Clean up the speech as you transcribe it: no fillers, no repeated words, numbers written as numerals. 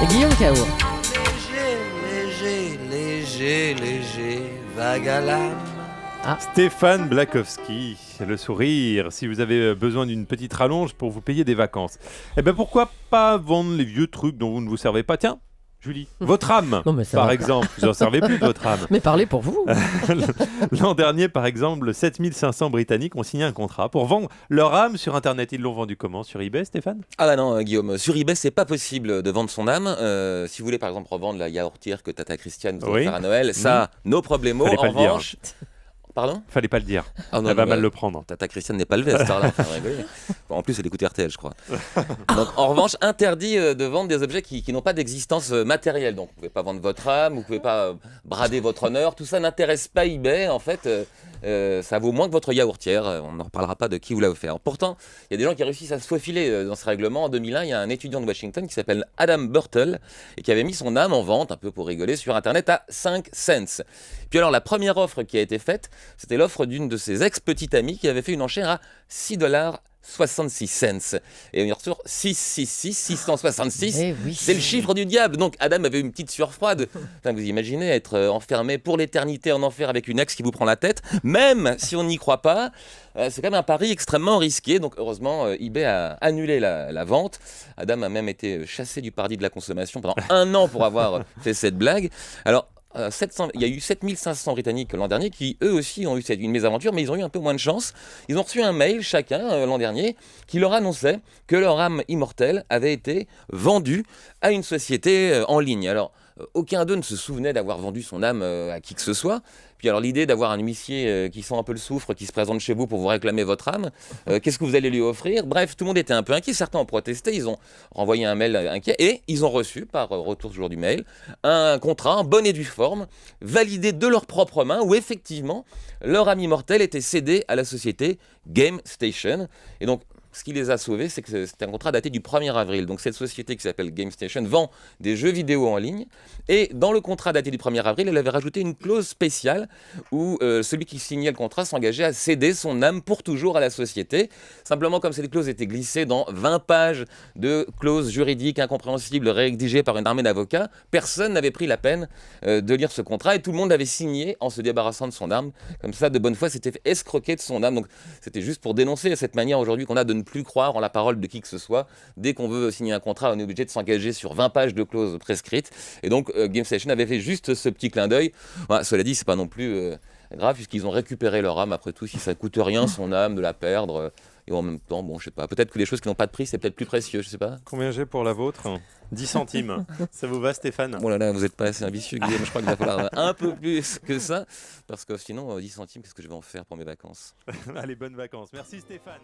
Guillaume Cao. Léger, vague à l'âme. Stéphane Blakowski, le sourire. Si vous avez besoin d'une petite rallonge pour vous payer des vacances, eh ben pourquoi pas vendre les vieux trucs dont vous ne vous servez pas. Tiens, Julie, votre âme, Non, mais ça par va exemple, vous n'en servez plus de votre âme. Mais parlez pour vous. L'an dernier, par exemple, 7500 Britanniques ont signé un contrat pour vendre leur âme sur Internet. Ils l'ont vendu comment? Sur eBay, Stéphane? Ah bah non, Guillaume, sur eBay, c'est pas possible de vendre son âme. Si vous voulez par exemple revendre la yaourtière que Tata Christiane vous Oui. faire à Noël, ça, no problemo. Fallait En pas le dire. revanche... Pardon? Fallait pas le dire. Ah non, Elle va non, mal bah, le prendre. Tata Christiane n'est pas levée à cette heure-là, enfin, rigoler. Bon, en plus, elle écoute RTL, je crois. Donc, en revanche, interdit de vendre des objets qui n'ont pas d'existence matérielle. Donc, vous pouvez pas vendre votre âme, vous pouvez pas brader votre honneur. Tout ça n'intéresse pas eBay. En fait, ça vaut moins que votre yaourtière. On n'en reparlera pas de qui vous l'a offert. Pourtant, il y a des gens qui réussissent à se faufiler dans ce règlement. En 2001, il y a un étudiant de Washington qui s'appelle Adam Burtle et qui avait mis son âme en vente, un peu pour rigoler, sur Internet à 5 cents. Puis alors, la première offre qui a été faite, c'était l'offre d'une de ses ex-petites amies qui avait fait une enchère à $6,66. Et on ressort 666. Eh oui. C'est le chiffre du diable. Donc Adam avait une petite sueur froide. Enfin, vous imaginez être enfermé pour l'éternité en enfer avec une ex qui vous prend la tête, même si on n'y croit pas. C'est quand même un pari extrêmement risqué. Donc heureusement, eBay a annulé la vente. Adam a même été chassé du paradis de la consommation pendant 1 an pour avoir fait cette blague. Alors, il y a eu 7500 Britanniques l'an dernier qui, eux aussi, ont eu une mésaventure, mais ils ont eu un peu moins de chance. Ils ont reçu un mail, chacun, l'an dernier, qui leur annonçait que leur âme immortelle avait été vendue à une société en ligne. Alors, aucun d'eux ne se souvenait d'avoir vendu son âme à qui que ce soit. Puis alors l'idée d'avoir un huissier qui sent un peu le soufre, qui se présente chez vous pour vous réclamer votre âme, qu'est-ce que vous allez lui offrir? Bref, tout le monde était un peu inquiet, certains ont protesté, ils ont renvoyé un mail inquiet et ils ont reçu, par retour toujours du mail, un contrat en bonne et due forme, validé de leurs propres mains, où effectivement leur âme immortelle était cédée à la société Game Station. Et donc, ce qui les a sauvés, c'est que c'est un contrat daté du 1er avril. Donc cette société qui s'appelle GameStation vend des jeux vidéo en ligne. Et dans le contrat daté du 1er avril, elle avait rajouté une clause spéciale où celui qui signait le contrat s'engageait à céder son âme pour toujours à la société. Simplement, comme cette clause était glissée dans 20 pages de clauses juridiques incompréhensibles rédigées par une armée d'avocats, personne n'avait pris la peine de lire ce contrat et tout le monde avait signé en se débarrassant de son âme. Comme ça, de bonne foi, s'était fait escroquer de son âme. Donc c'était juste pour dénoncer cette manière aujourd'hui qu'on a de ne plus croire en la parole de qui que ce soit. Dès qu'on veut signer un contrat, on est obligé de s'engager sur 20 pages de clauses prescrites. Et donc, GameStation avait fait juste ce petit clin d'œil. Voilà, cela dit, c'est pas non plus grave, puisqu'ils ont récupéré leur âme. Après tout, si ça coûte rien, son âme, de la perdre. Et en même temps, bon, je sais pas. Peut-être que les choses qui n'ont pas de prix, c'est peut-être plus précieux, je sais pas. Combien j'ai pour la vôtre? 10 centimes. Ça vous va, Stéphane? Bon là là, vous n'êtes pas assez ambitieux, Guillaume. Je crois qu'il va falloir un peu plus que ça. Parce que sinon, 10 centimes, qu'est-ce que je vais en faire pour mes vacances? Allez, bonnes vacances. Merci, Stéphane.